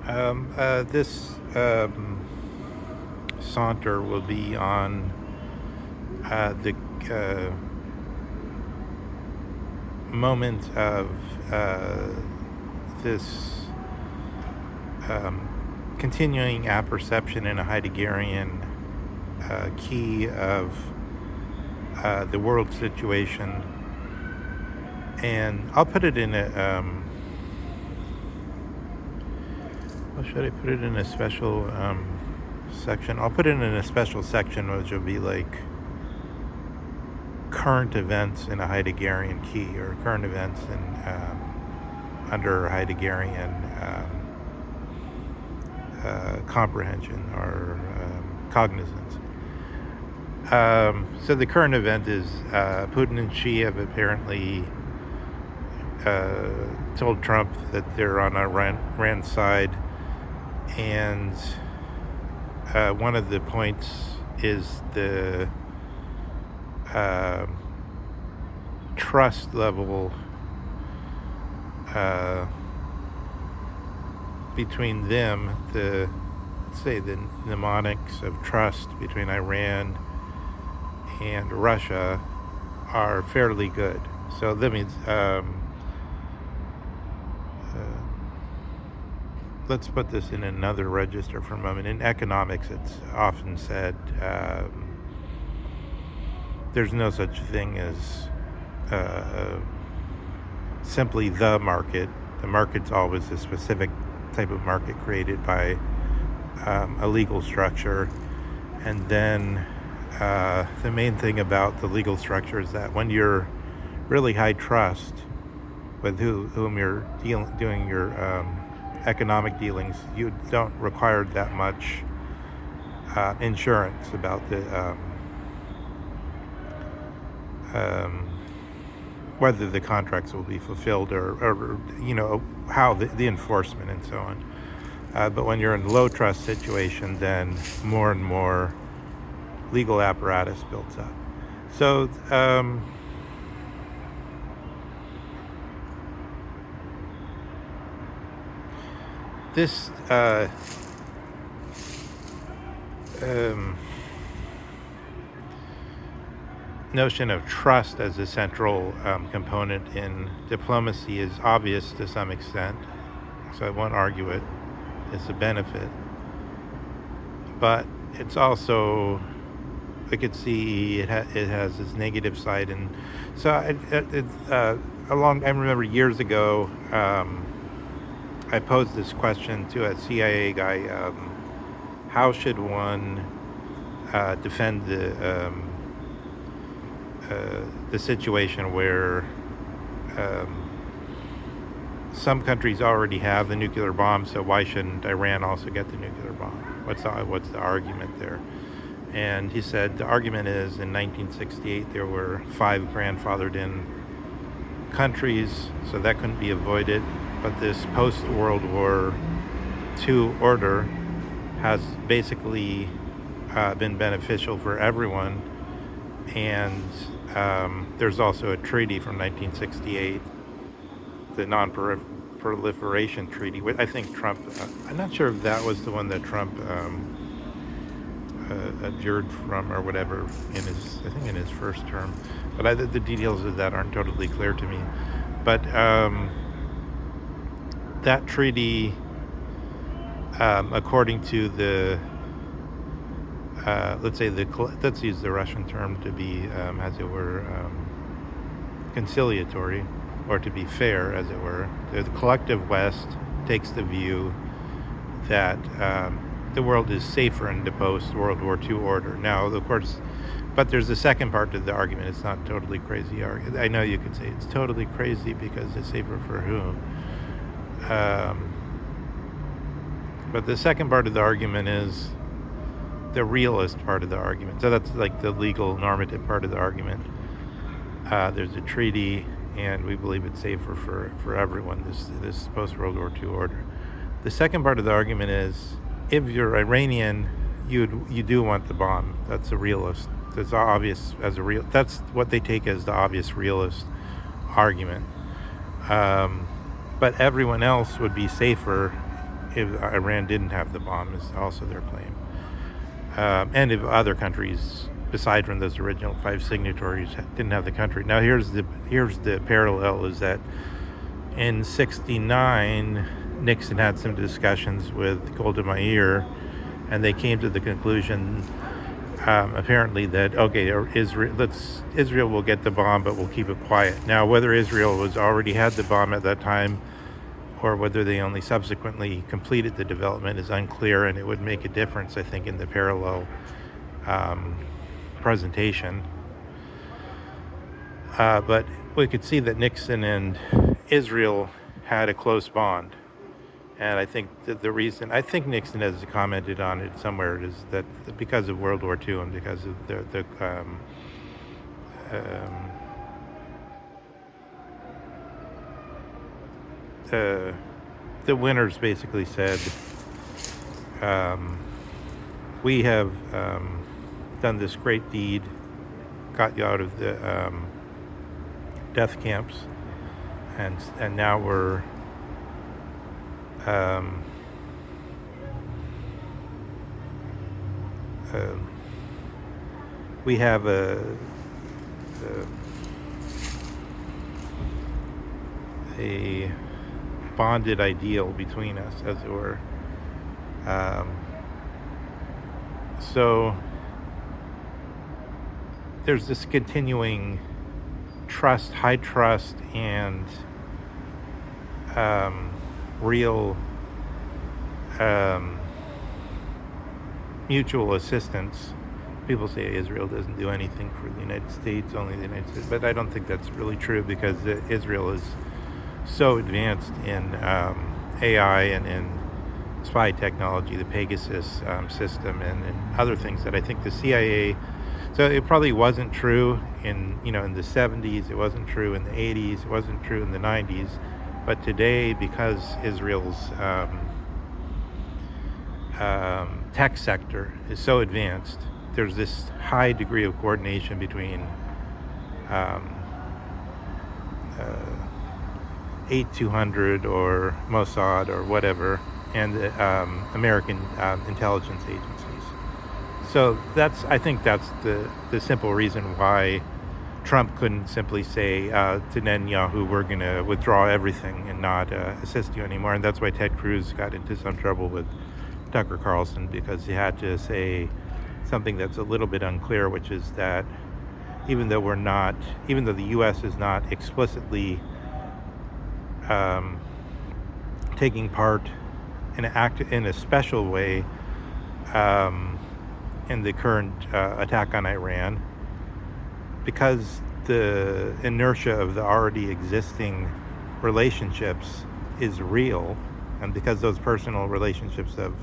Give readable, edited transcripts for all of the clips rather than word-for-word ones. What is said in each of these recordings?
This saunter will be on the moment of this continuing apperception in a Heideggerian key of the world situation. And I'll put it in a, well, should I put it in a special section? I'll put it in a special section, which will be like current events in a Heideggerian key, or current events in under Heideggerian comprehension or cognizance. So the current event is Putin and Xi have apparently told Trump that they're on Iran's side, and one of the points is the trust level between them, let's say the mnemonics of trust between Iran and Russia are fairly good. So that means let's put this in another register for a moment. In economics, it's often said there's no such thing as simply the market. The market's always a specific type of market created by a legal structure. And then the main thing about the legal structure is that when you're really high trust with whom you're doing your economic dealings, you don't require that much insurance about the whether the contracts will be fulfilled, or how the enforcement and so on. But when you're in low trust situation, then more and more legal apparatus builds up. So this notion of trust as a central component in diplomacy is obvious to some extent, so I won't argue it. It's a benefit, but it's also, I could see it has its negative side. And so I remember years ago, I posed this question to a CIA guy: how should one defend the situation where some countries already have the nuclear bomb, so why shouldn't Iran also get the nuclear bomb? What's the argument there? And he said the argument is, in 1968 there were 5 grandfathered in countries, so that couldn't be avoided. But this post-World War II order has basically been beneficial for everyone. And there's also a treaty from 1968, the Non-Proliferation Treaty, which I think Trump, I'm not sure if that was the one that Trump adjured from or whatever in his first term. But the details of that aren't totally clear to me. But that treaty, according to the let's use the Russian term to be, as it were, conciliatory, or to be fair, as it were. The collective West takes the view that the world is safer in the post-World War II order. Now, of course, but there's a second part to the argument. It's not totally crazy. I know you could say it's totally crazy because it's safer for who. But the second part of the argument is the realist part of the argument. So that's like the legal normative part of the argument. There's a treaty, and we believe it's safer for everyone, this post-World War II order. The second part of the argument is, if you're Iranian, you do want the bomb. That's a realist. That's obvious as a real. That's what they take as the obvious realist argument. But everyone else would be safer if Iran didn't have the bomb, is also their claim. And if other countries, aside from those original 5 signatories, didn't have the country. Now here's the parallel: is that in '69, Nixon had some discussions with Golda Meir, and they came to the conclusion, apparently, that Israel will get the bomb, but we'll keep it quiet. Now, whether Israel already had the bomb at that time, or whether they only subsequently completed the development, is unclear, and it would make a difference, I think, in the parallel presentation. But we could see that Nixon and Israel had a close bond. And I think that the reason, I think Nixon has commented on it somewhere, is that because of World War II and because of the winners basically said, we have done this great deed, got you out of the death camps, and now we're we have a bonded ideal between us, as it were. So there's this continuing high trust, and real mutual assistance. People say Israel doesn't do anything for the United States, only the United States, but I don't think that's really true, because Israel is so advanced in AI and in spy technology, the Pegasus system, and other things, that I think the CIA. So it probably wasn't true in the 70s. It wasn't true in the 80s. It wasn't true in the 90s. But today, because Israel's tech sector is so advanced, there's this high degree of coordination between 8200 or Mossad or whatever, and the American intelligence agencies. So I think that's the simple reason why Trump couldn't simply say to Netanyahu, we're going to withdraw everything and not assist you anymore. And that's why Ted Cruz got into some trouble with Tucker Carlson, because he had to say something that's a little bit unclear, which is that even though the U.S. is not explicitly taking part in a special way in the current attack on Iran, because the inertia of the already existing relationships is real, and because those personal relationships of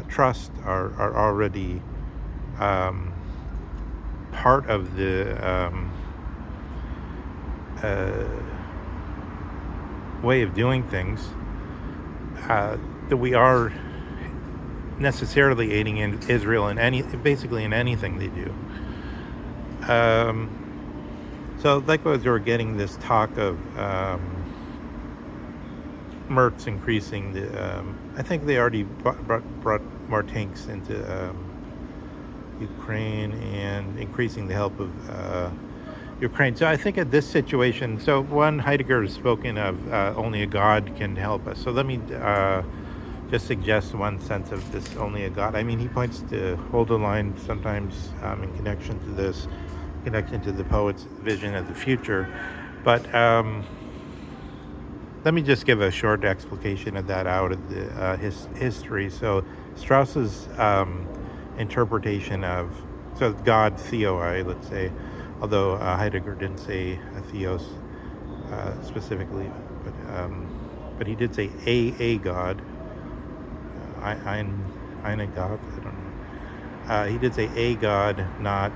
trust are already part of the way of doing things, that we are necessarily aiding in Israel in basically in anything they do. So likewise, we're getting this talk of Mertz increasing the. I think they already brought more tanks into Ukraine and increasing the help of Ukraine. So I think at this situation, Heidegger has spoken of only a God can help us. So let me just suggest one sense of this only a God. I mean, he points to Holderline sometimes in connection to the poet's vision of the future. But let me just give a short explication of that out of the history. So Strauss's interpretation of God, theoi, let's say, although Heidegger didn't say a theos specifically, but he did say a God. Ein God, I don't know. He did say a God, not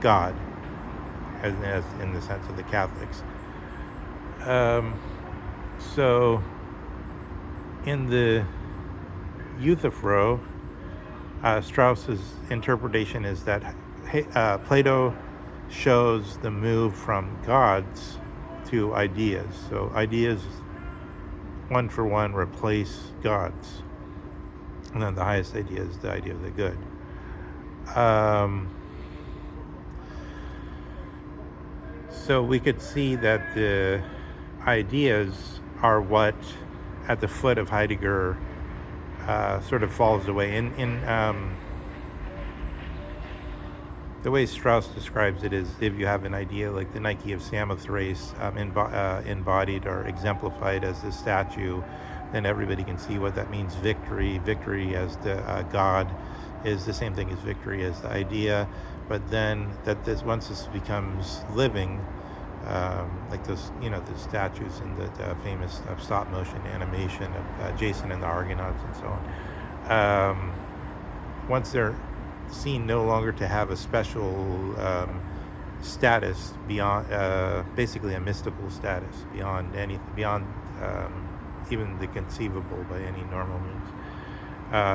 God, as in the sense of the Catholics. So in the Eutyphro, Strauss's interpretation is that Plato shows the move from gods to ideas. So ideas one for one replace gods. And then the highest idea is the idea of the good. So we could see that the ideas are what, at the foot of Heidegger, sort of falls away. In the way Strauss describes it is, if you have an idea like the Nike of Samothrace embodied or exemplified as the statue, then everybody can see what that means. Victory as the god is the same thing as victory as the idea. But then once this becomes living, like those, the statues in the famous stop motion animation of Jason and the Argonauts and so on. Once they're seen no longer to have a special status beyond, basically a mystical status beyond even the conceivable by any normal means.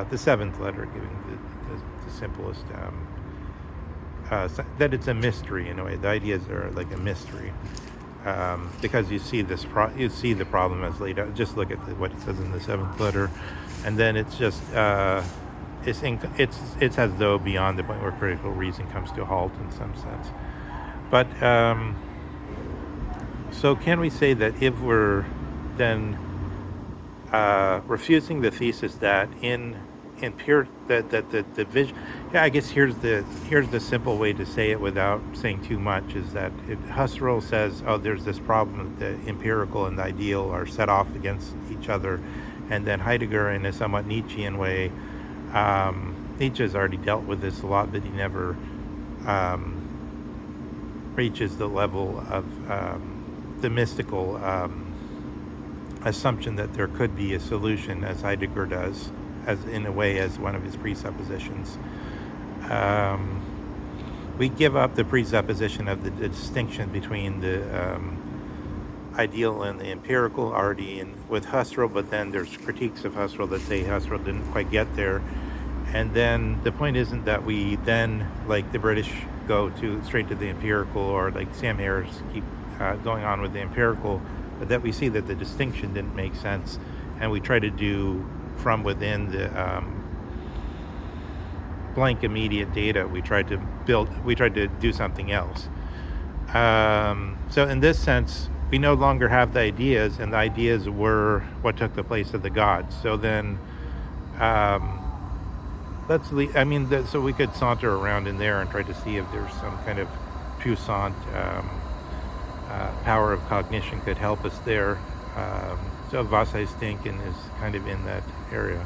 The seventh letter giving the simplest. That it's a mystery in a way. The ideas are like a mystery, because you see you see the problem as laid out. Just look at what it says in the seventh letter, and then it's just it's as though beyond the point where critical reason comes to a halt in some sense. But so can we say that if we're then refusing the thesis that in pure that the vision, I guess here's the simple way to say it without saying too much, is that Husserl says, there's this problem, the empirical and the ideal are set off against each other, and then Heidegger, in a somewhat Nietzschean way, Nietzsche has already dealt with this a lot, but he never reaches the level of the mystical assumption that there could be a solution, as Heidegger does, as in a way as one of his presuppositions. We give up the presupposition of the distinction between the ideal and the empirical already with Husserl, but then there's critiques of Husserl that say Husserl didn't quite get there. And then the point isn't that we then, like the British, go straight to the empirical, or like Sam Harris keep going on with the empirical, but that we see that the distinction didn't make sense, and we try to do from within the blank immediate data, we tried to do something else. So in this sense, we no longer have the ideas, and the ideas were what took the place of the gods. So then, so we could saunter around in there and try to see if there's some kind of puissant power of cognition could help us there. So Wasserstein is kind of in that area.